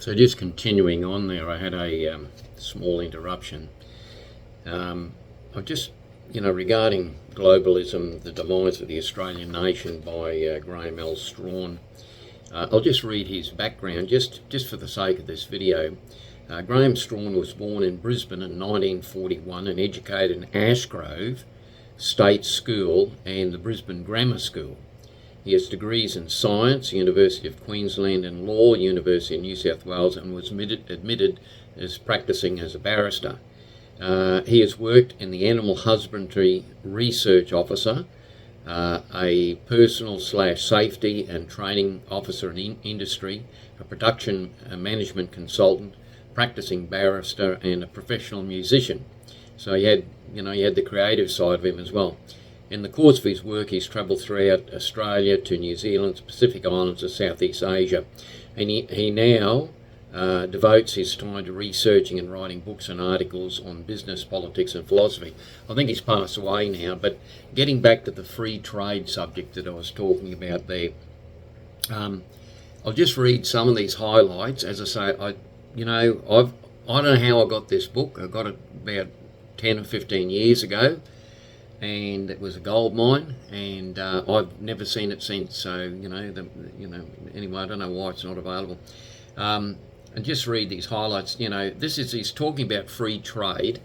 So just continuing on there, I had a small interruption. I just, regarding globalism, the demise of the Australian nation by Graham L. Strawn. I'll just read his background just for the sake of this video. Graham Strawn was born in Brisbane in 1941 and educated in Ashgrove State School and the Brisbane Grammar School. He has degrees in science, University of Queensland, and law, University of New South Wales, and was admitted as practising as a barrister. He has worked in the Animal Husbandry Research Officer, a personal/safety and training officer in industry, a production management consultant, practising barrister, and a professional musician. So he had the creative side of him as well. In the course of his work, he's travelled throughout Australia to New Zealand, Pacific Islands, to Southeast Asia, and he now devotes his time to researching and writing books and articles on business, politics and philosophy. I think he's passed away now, but getting back to the free trade subject that I was talking about there, I'll just read some of these highlights. As I say, I don't know how I got this book. I got it about 10 or 15 years ago, and it was a gold mine, and I've never seen it since. So anyway, I don't know why it's not available. And just read these highlights. He's talking about free trade.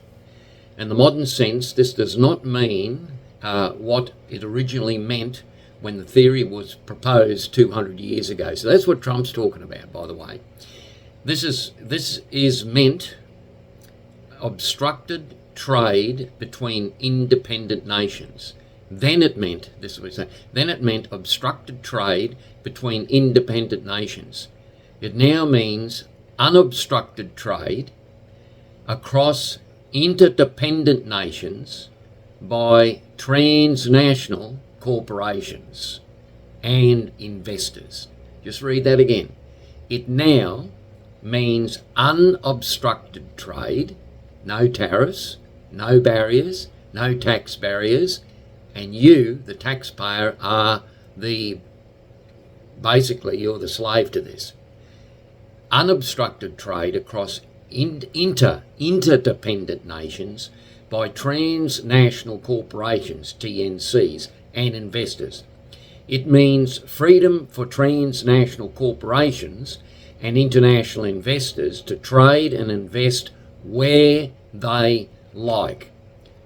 In the modern sense, this does not mean what it originally meant when the theory was proposed 200 years ago. So that's what Trump's talking about, by the way. This is meant obstructed trade between independent nations. Then it meant obstructed trade between independent nations. It now means unobstructed trade across interdependent nations by transnational corporations and investors. Just read that again. It now means unobstructed trade, no tariffs, no barriers, no tax barriers, and you, the taxpayer, you're the slave to this. Unobstructed trade across interdependent nations by transnational corporations, TNCs, and investors. It means freedom for transnational corporations and international investors to trade and invest where they like,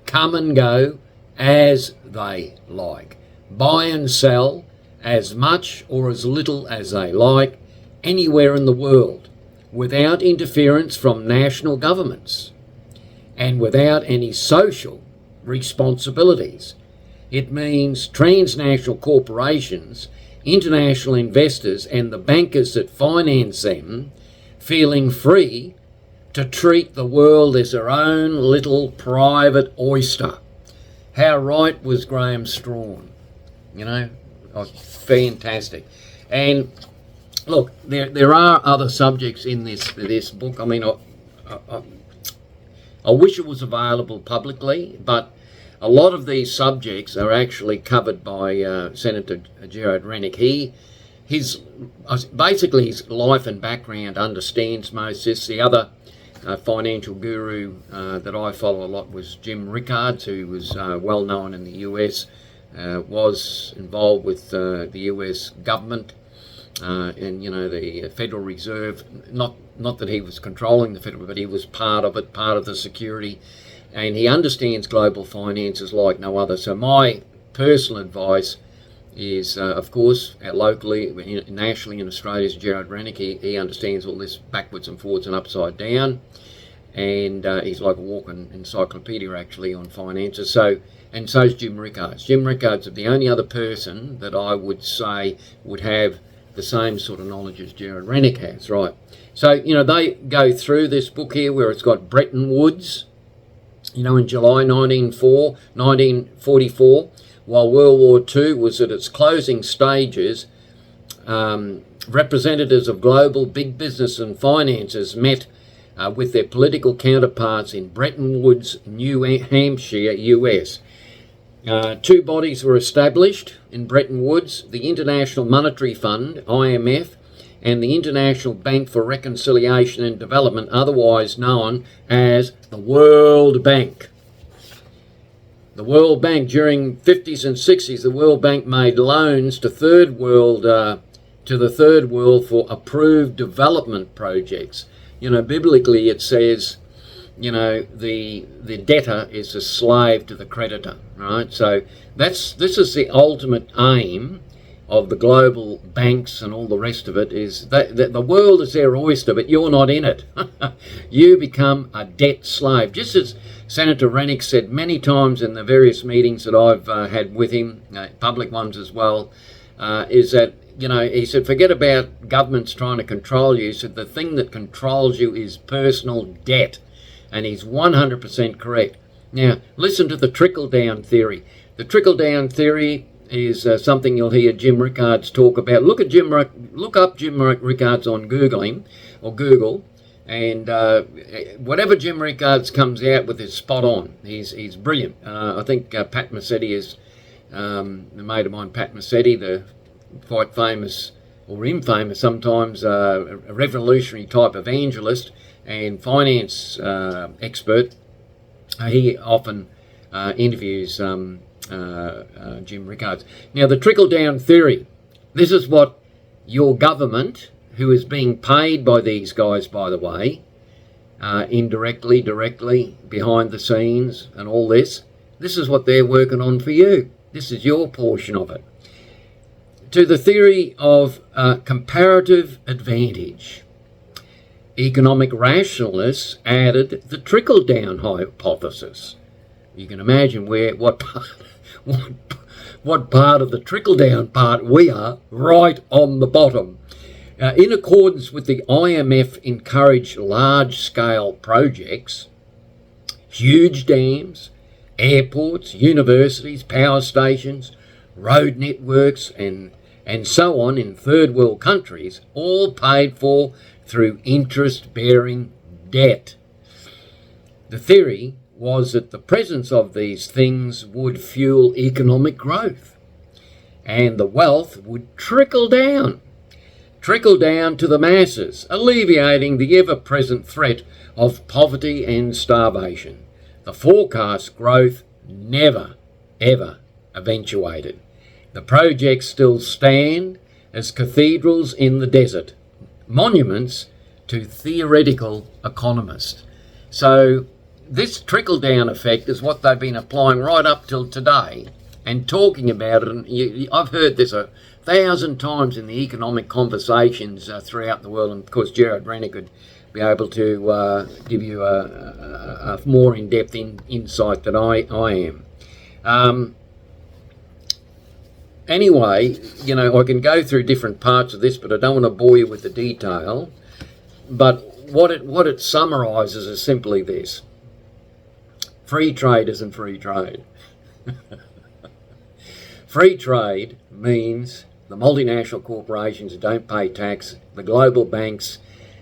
come and go as they like, buy and sell as much or as little as they like, anywhere in the world, without interference from national governments and without any social responsibilities. It means transnational corporations, international investors, and the bankers that finance them feeling free to treat the world as their own little private oyster. How right was Graham Strawn? Fantastic. And look, there are other subjects in this book. I mean, I wish it was available publicly, but a lot of these subjects are actually covered by Senator Gerard Rennick. His life and background understands most of this. The other financial guru that I follow a lot was Jim Rickards, who was well known in the US, was involved with the US government and the Federal Reserve. Not that he was controlling the Federal, but he was part of it, part of the security, and he understands global finances like no other. So my personal advice is, of course, locally, nationally in Australia, is Gerard Rennick. He understands all this backwards and forwards and upside down, and he's like a walking encyclopedia actually on finances. And so is Jim Rickards. Jim Rickards is the only other person that I would say would have the same sort of knowledge as Gerard Rennick has, right? So, they go through this book here where it's got Bretton Woods, in July 1944, while World War II was at its closing stages, representatives of global big business and finances met with their political counterparts in Bretton Woods, New Hampshire, US. Two bodies were established in Bretton Woods, the International Monetary Fund, IMF, and the International Bank for Reconciliation and Development, otherwise known as the World Bank. The World Bank, during 50s and 60s, the World Bank made loans to the third world for approved development projects. Biblically it says, the debtor is a slave to the creditor, right? So this is the ultimate aim of the global banks and all the rest of it, is that the world is their oyster, but you're not in it. You become a debt slave. Just as Senator Rennick said many times in the various meetings that I've had with him, public ones as well, is that, he said, forget about governments trying to control you. He said, the thing that controls you is personal debt. And he's 100% correct. Now, listen to the trickle-down theory. The trickle-down theory is something you'll hear Jim Rickards talk about. Look up Jim Rickards on Google, and whatever Jim Rickards comes out with is spot on. He's brilliant. I think Pat Massetti is a mate of mine, Pat Massetti, the quite famous or infamous sometimes revolutionary type evangelist and finance expert. He often interviews Jim Rickards. Now, the trickle-down theory, this is what your government, who is being paid by these guys, by the way, indirectly, directly, behind the scenes and all this is what they're working on for you. This is your portion of it. To the theory of comparative advantage, economic rationalists added the trickle-down hypothesis. You can imagine what part of the trickle-down part we are, right on the bottom. In accordance with the IMF encouraged large-scale projects, huge dams, airports, universities, power stations, road networks, and so on in third world countries, all paid for through interest-bearing debt. The theory was that the presence of these things would fuel economic growth, and the wealth would trickle down to the masses, alleviating the ever-present threat of poverty and starvation. The forecast growth never, ever eventuated. The projects still stand as cathedrals in the desert, monuments to theoretical economists. So this trickle-down effect is what they've been applying right up till today and talking about it. And I've heard this 1,000 times in the economic conversations throughout the world. And of course, Gerard Rennick could be able to give you a more in-depth insight than I am. Anyway, I can go through different parts of this, but I don't want to bore you with the detail. But what it summarises is simply this. Free trade isn't free trade. Free trade means the multinational corporations who don't pay tax, the global banks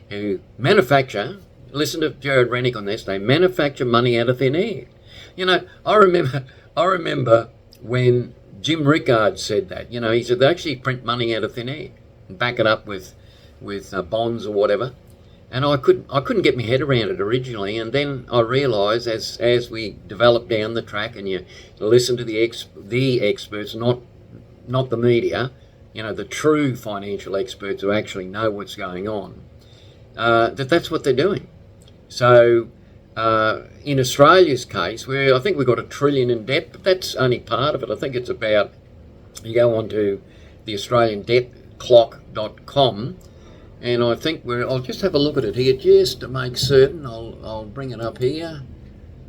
who manufacture, listen to Gerard Rennick on this, they manufacture money out of thin air. I remember when Jim Rickards said that, he said they actually print money out of thin air and back it up with bonds or whatever. And I couldn't get my head around it originally, and then I realised as we developed down the track, and you listen to the experts, not the media, the true financial experts who actually know what's going on, that's what they're doing. So in Australia's case, where I think we've got $1 trillion in debt, but that's only part of it. I think it's about, you go on to the AustralianDebtClock.com, and I think I'll just have a look at it here just to make certain. I'll bring it up here.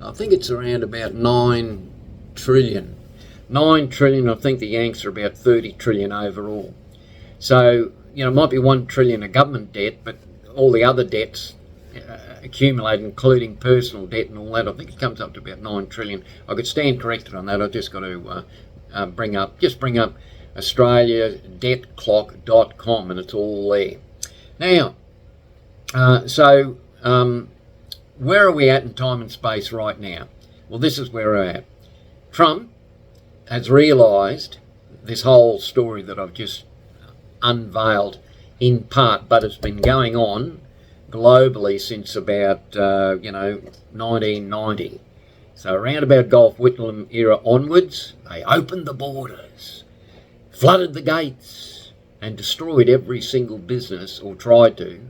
I think it's around about 9 trillion. 9 trillion, I think the Yanks are about 30 trillion overall. So, it might be 1 trillion of government debt, but all the other debts accumulate, including personal debt and all that, I think it comes up to about 9 trillion. I could stand corrected on that. I've just got to bring up AustraliaDebtClock.com, and it's all there. Now, where are we at in time and space right now? Well, this is where we're at. Trump has realised this whole story that I've just unveiled in part, but it's been going on globally since about, 1990. So around about Gulf Whitlam era onwards, they opened the borders, flooded the gates, and destroyed every single business, or tried to,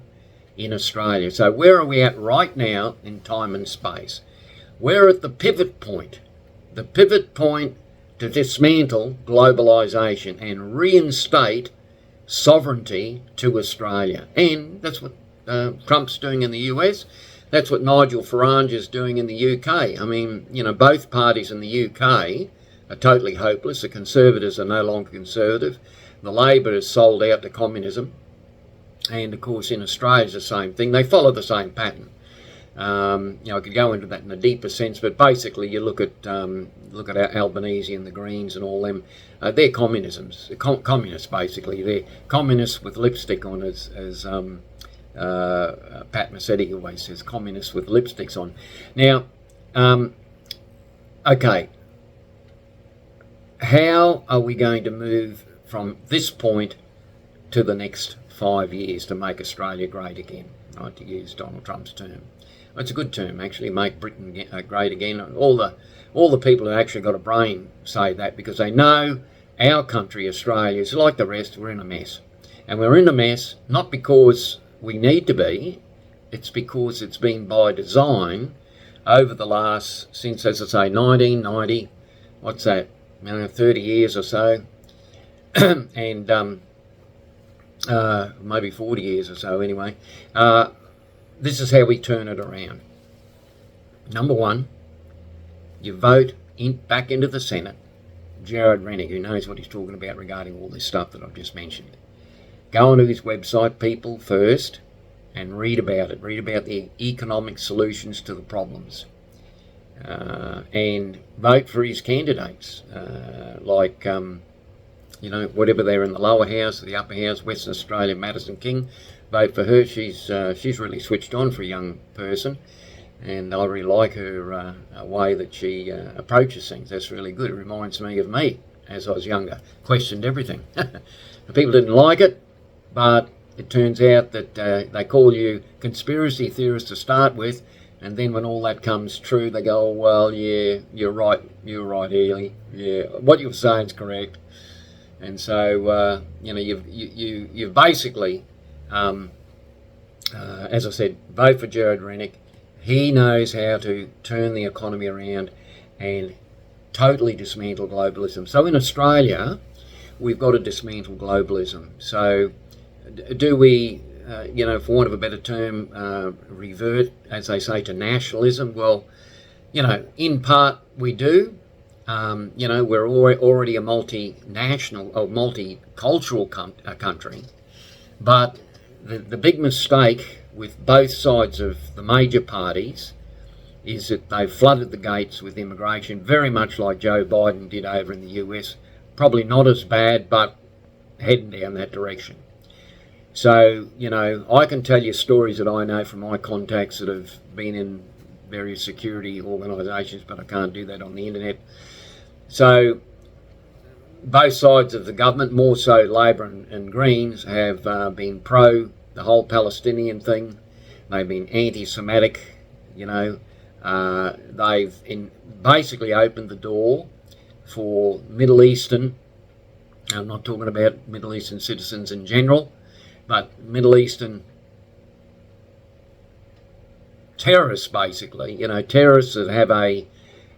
in Australia. So where are we at right now in time and space? We're at the pivot point to dismantle globalisation and reinstate sovereignty to Australia. And that's what Trump's doing in the US. That's what Nigel Farage is doing in the UK. I mean, both parties in the UK are totally hopeless. The Conservatives are no longer conservative. The Labor is sold out to communism. And of course in Australia it's the same thing. They follow the same pattern. I could go into that in a deeper sense, but basically you look at Albanese and the Greens and all them. They're communists basically. They're communists with lipstick on, as Pat Massetti always says, communists with lipsticks on. Now, okay, how are we going to move from this point to the next 5 years to make Australia great again, right, to use Donald Trump's term? It's a good term, actually, make Britain great again. All the people who actually got a brain say that, because they know our country, Australia, is like the rest. We're in a mess. And we're in a mess not because we need to be, it's because it's been by design over the last, since, as I say, 1990, what's that, 30 years or so, and maybe 40 years or so anyway. This is how we turn it around. Number one, you vote back into the Senate Jared Rennick, who knows what he's talking about regarding all this stuff that I've just mentioned. Go onto his website, People First, and read about it. Read about the economic solutions to the problems. And vote for his candidates, whatever they're in the lower house or the upper house. Western Australia, Madison King, vote for her. She's really switched on for a young person, and I really like her way that she approaches things. That's really good. It reminds me of me as I was younger. Questioned everything. The people didn't like it, but it turns out that they call you conspiracy theorists to start with, and then when all that comes true, they go, oh, well, yeah, you're right, Healy. Yeah, what you're saying is correct. And so, you've basically, as I said, vote for Jared Rennick. He knows how to turn the economy around and totally dismantle globalism. So in Australia, we've got to dismantle globalism. So do we, for want of a better term, revert, as they say, to nationalism? Well, in part we do. We're already a multinational or multicultural country, but the big mistake with both sides of the major parties is that they've flooded the gates with immigration, very much like Joe Biden did over in the US. Probably not as bad, but heading down that direction. So, I can tell you stories that I know from my contacts that have been in various security organisations, but I can't do that on the internet. So both sides of the government, more so Labor and Greens, have been pro the whole Palestinian thing. They've been anti-Semitic, they've basically opened the door for Middle Eastern, I'm not talking about Middle Eastern citizens in general, but Middle Eastern terrorists, basically, terrorists that have a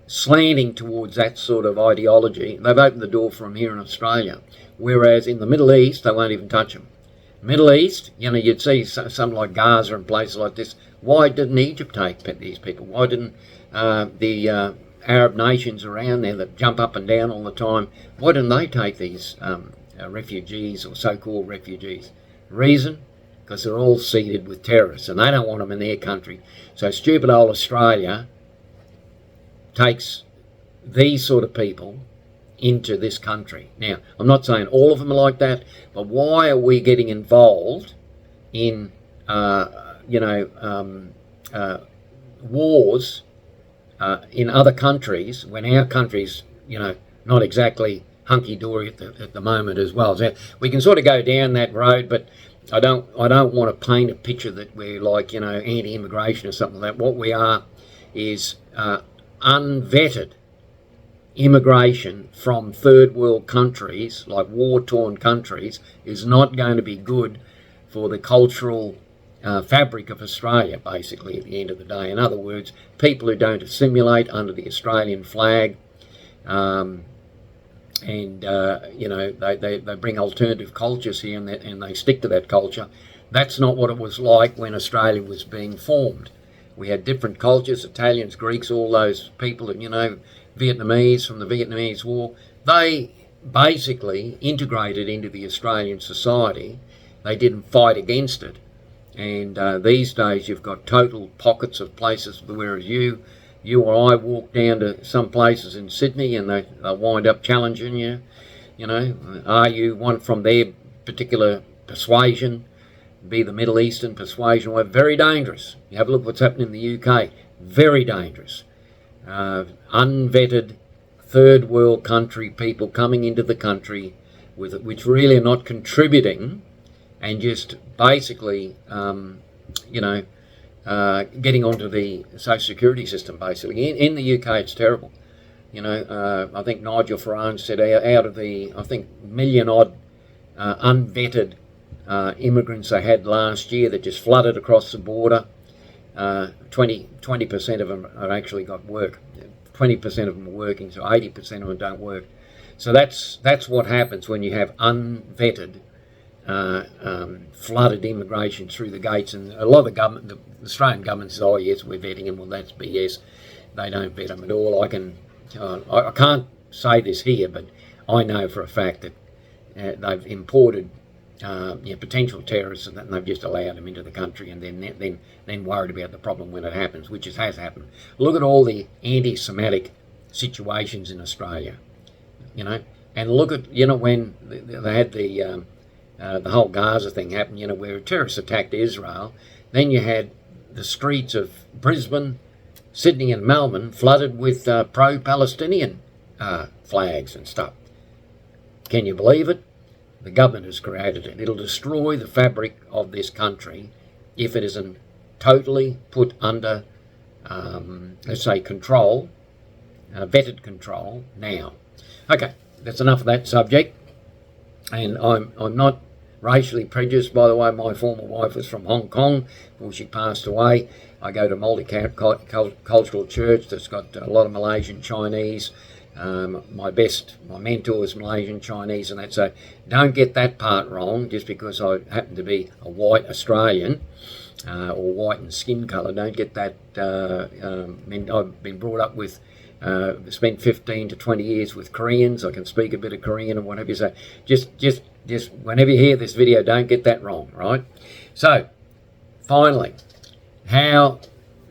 slanting towards that sort of ideology. They've opened the door for them here in Australia, whereas in the Middle East they won't even touch them. Middle East, you'd see some like Gaza and places like this. Why didn't Egypt take these people? Why didn't the Arab nations around there that jump up and down all the time, why didn't they take these refugees or so-called refugees? Reason? Because they're all seeded with terrorists and they don't want them in their country. So stupid old Australia takes these sort of people into this country. Now, I'm not saying all of them are like that, but why are we getting involved in, wars in other countries when our country's, not exactly hunky-dory at the moment as well? So we can sort of go down that road, but I don't want to paint a picture that we're like, anti-immigration or something like that. What we are is unvetted immigration from third world countries, like war-torn countries, is not going to be good for the cultural fabric of Australia, basically, at the end of the day. In other words, people who don't assimilate under the Australian flag, they bring alternative cultures here, and they stick to that culture. That's not what it was like when Australia was being formed. We had different cultures, Italians, Greeks, all those people, Vietnamese from the Vietnamese War. They basically integrated into the Australian society. They didn't fight against it. And these days you've got total pockets of places, whereas you or I walk down to some places in Sydney and they wind up challenging you. Are you one from their particular persuasion? Be the Middle Eastern persuasion. Well, very dangerous. You have a look what's happening in the UK. Very dangerous. Unvetted third world country people coming into the country which really are not contributing, and just basically, getting onto the social security system, basically. In the UK, it's terrible. I think Nigel Farage said out of the, million odd unvetted immigrants they had last year that just flooded across the border, 20% of them have actually got work. 20% of them are working, so 80% of them don't work. So that's what happens when you have unvetted, flooded immigration through the gates. And a lot of the Australian government says, "Oh yes, we're vetting them." Well, that's BS. They don't vet them at all. I can't say this here, but I know for a fact that they've imported potential terrorists, and they've just allowed them into the country, and then worried about the problem when it happens, which has happened. Look at all the anti-Semitic situations in Australia, and look at when they had the whole Gaza thing happen, where terrorists attacked Israel. Then you had the streets of Brisbane, Sydney and Melbourne flooded with pro-Palestinian flags and stuff. Can you believe it? The government has created it. It'll destroy the fabric of this country if it isn't totally put under, let's say, control, vetted control now. Okay, that's enough of that subject. And I'm not racially prejudiced, by the way. My former wife was from Hong Kong before she passed away. I go to a multicultural church that's got a lot of Malaysian Chinese. My mentor is Malaysian Chinese, and that. So don't get that part wrong. Just because I happen to be a white Australian or white in skin colour, don't get that. I've been brought up with, spent 15 to 20 years with Koreans. I can speak a bit of Korean and whatever. So just whenever you hear this video, don't get that wrong, right? So finally, how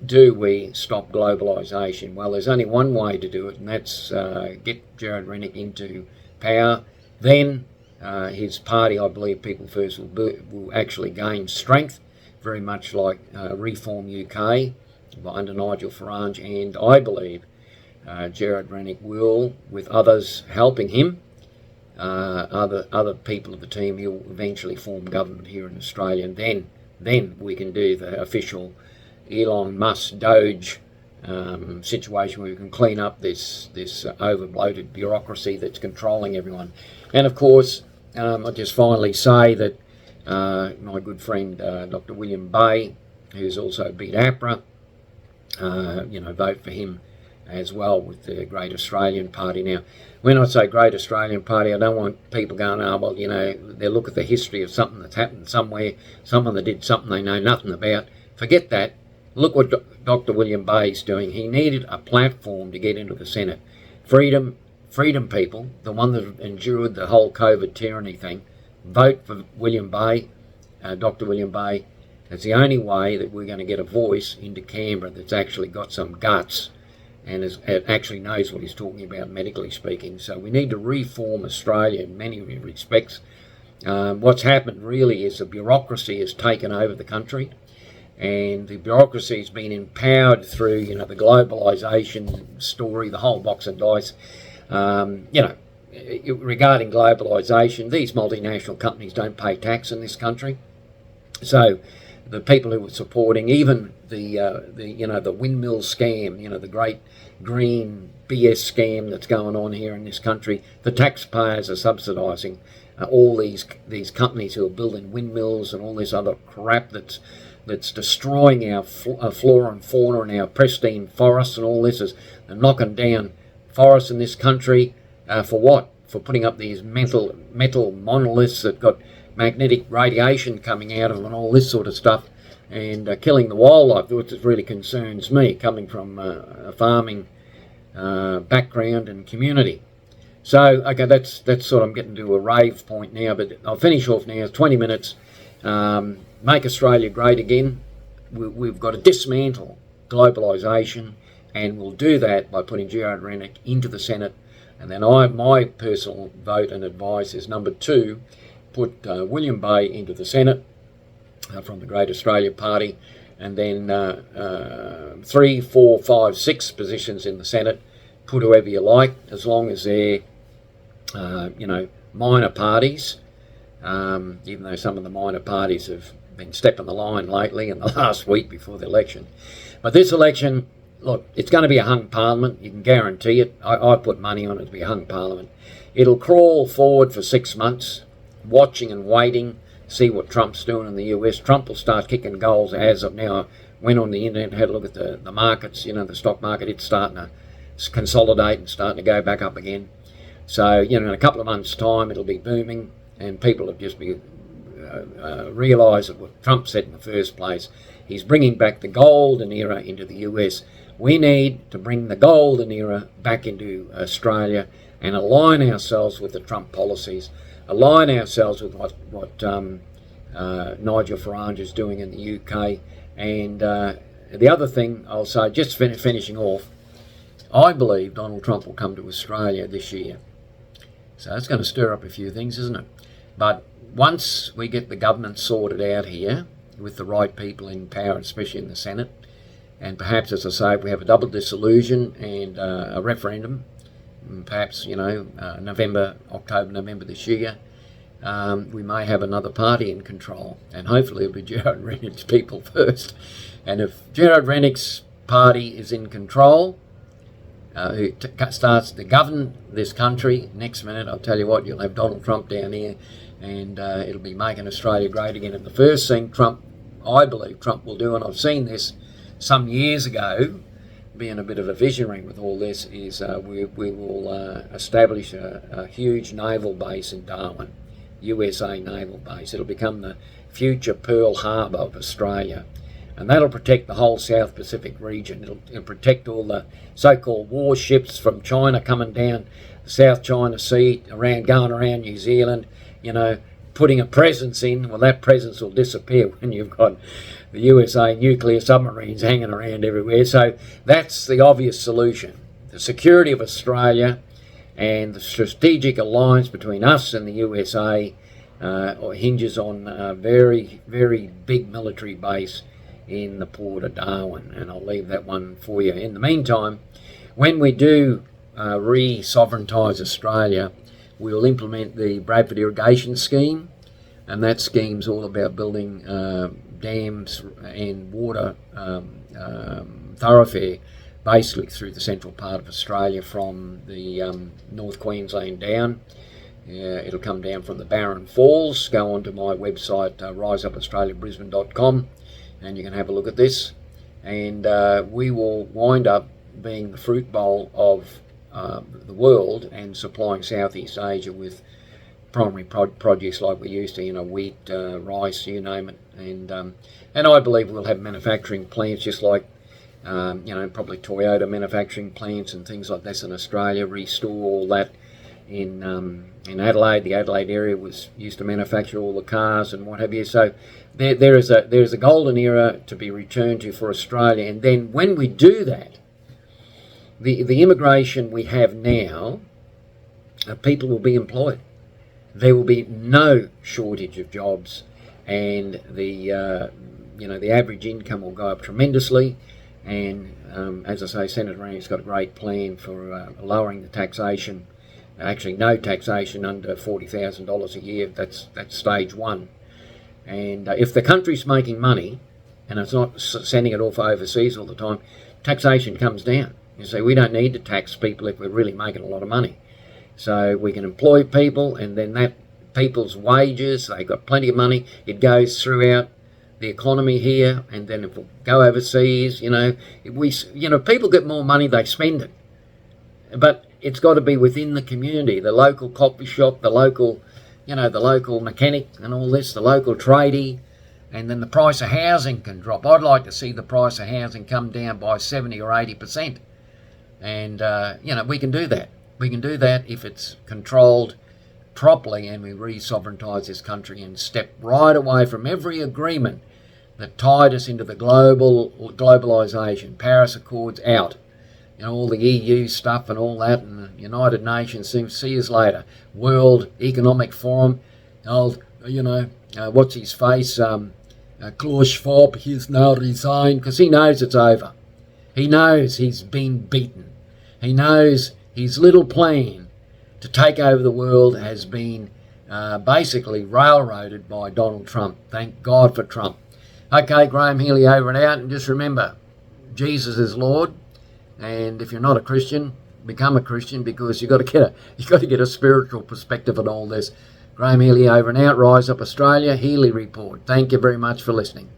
do we stop globalisation? Well, there's only one way to do it, and that's get Gerard Rennick into power. Then his party, I believe People First, will actually gain strength, very much like Reform UK under Nigel Farage. And I believe Gerard Rennick will, with others helping him, other people of the team, he'll eventually form government here in Australia, and then we can do the official Elon Musk Doge situation where we can clean up this over-bloated bureaucracy that's controlling everyone. And of course, I'll just finally say that my good friend Dr. William Bay, who's also beat APRA, vote for him as well with the Great Australian Party. Now, when I say Great Australian Party, I don't want people going, they look at the history of something that's happened somewhere, someone that did something they know nothing about. Forget that. Look what Dr. William Bay's doing. He needed a platform to get into the Senate. Freedom people, the one that endured the whole COVID tyranny thing, vote for William Bay, Dr. William Bay. That's the only way that we're going to get a voice into Canberra that's actually got some guts and actually knows what he's talking about, medically speaking. So we need to reform Australia in many respects. What's happened really is the bureaucracy has taken over the country, and the bureaucracy has been empowered through, the globalization story, the whole box of dice. Regarding globalization, these multinational companies don't pay tax in this country. So the people who were supporting even the windmill scam, the great green BS scam that's going on here in this country, the taxpayers are subsidising all these companies who are building windmills and all this other crap that's destroying our flora and fauna and our pristine forests and all this. They're knocking down forests in this country for what? For putting up these metal monoliths that got magnetic radiation coming out of them and all this sort of stuff, and killing the wildlife, which really concerns me, coming from a farming background and community. So, okay, that's sort of, I'm getting to a rave point now, but I'll finish off now. 20 minutes. Make Australia great again. We've got to dismantle globalisation, and we'll do that by putting Gerard Rennick into the Senate. And then my personal vote and advice is number 2, put William Bay into the Senate from the Great Australia Party, and then 3, 4, 5, 6 positions in the Senate. Put whoever you like, as long as they're minor parties, even though some of the minor parties have been stepping the line lately in the last week before the election. But this election, look, it's going to be a hung parliament. You can guarantee it. I put money on it to be a hung parliament. It'll crawl forward for 6 months, watching and waiting, see what Trump's doing in the US. Trump will start kicking goals as of now. I went on the internet and had a look at the markets, the stock market. It's starting to consolidate and starting to go back up again. So, in a couple of months' time, it'll be booming, and people have just realised what Trump said in the first place. He's bringing back the golden era into the US. We need to bring the golden era back into Australia and align ourselves with the Trump policies, align ourselves with what Nigel Farage is doing in the UK. And the other thing I'll say, just finishing off, I believe Donald Trump will come to Australia this year. So it's going to stir up a few things, isn't it? But once we get the government sorted out here with the right people in power, especially in the Senate, and perhaps, as I say, if we have a double dissolution and a referendum, perhaps, October, November this year, we may have another party in control. And hopefully it'll be Gerard Rennick's people first. And if Gerard Rennick's party is in control, who starts to govern this country, next minute, I'll tell you what, you'll have Donald Trump down here, and it'll be making Australia great again. And the first thing I believe Trump will do, and I've seen this some years ago, being a bit of a visionary with all this, is we will establish a huge naval base in Darwin, USA naval base. It'll become the future Pearl Harbor of Australia. And that'll protect the whole South Pacific region. It'll protect all the so-called warships from China coming down the South China Sea, going around New Zealand, putting a presence in. Well, that presence will disappear when you've got the USA nuclear submarines hanging around everywhere. So that's the obvious solution. The security of Australia and the strategic alliance between us and the USA hinges on a very, very big military base in the port of Darwin, and I'll leave that one for you. In the meantime, when we do re-sovereigntise Australia, we'll implement the Bradford Irrigation Scheme, and that scheme's all about building dams and water thoroughfare basically through the central part of Australia from the North Queensland down. It'll come down from the Barron Falls. Go onto my website, riseupaustraliabrisbane.com, and you can have a look at this, and we will wind up being the fruit bowl of the world and supplying Southeast Asia with primary produce like we used to, wheat, rice, you name it, and I believe we'll have manufacturing plants just like probably Toyota manufacturing plants and things like this in Australia. Restore all that in Adelaide. The Adelaide area used to manufacture all the cars and what have you. So there is a golden era to be returned to for Australia. And then when we do that, the immigration we have now, people will be employed. There will be no shortage of jobs, and the average income will go up tremendously. And as I say, Senator Rennick's got a great plan for lowering the taxation. Actually, no taxation under $40,000 a year. That's stage one. And if the country's making money and it's not sending it off overseas all the time, taxation comes down. You see, we don't need to tax people if we're really making a lot of money. So we can employ people, and then that people's wages, they've got plenty of money, it goes throughout the economy here, and then if we go overseas, people get more money, they spend it. But it's got to be within the community, the local coffee shop, the local mechanic and all this, the local tradie, and then the price of housing can drop. I'd like to see the price of housing come down by 70 or 80%. And, we can do that. We can do that if it's controlled properly and we re-sovereigntize this country and step right away from every agreement that tied us into the globalization, Paris Accords out, all the EU stuff and all that, and the United Nations, see us later. World Economic Forum, what's his face, Klaus Schwab, he's now resigned because he knows it's over. He knows he's been beaten. He knows his little plan to take over the world has been basically railroaded by Donald Trump. Thank God for Trump. Okay, Graham Healy over and out, and just remember, Jesus is Lord, and if you're not a Christian, become a Christian, because you've got to get a spiritual perspective on all this. Graham Healy over and out. Rise Up Australia, Healy Report. Thank you very much for listening.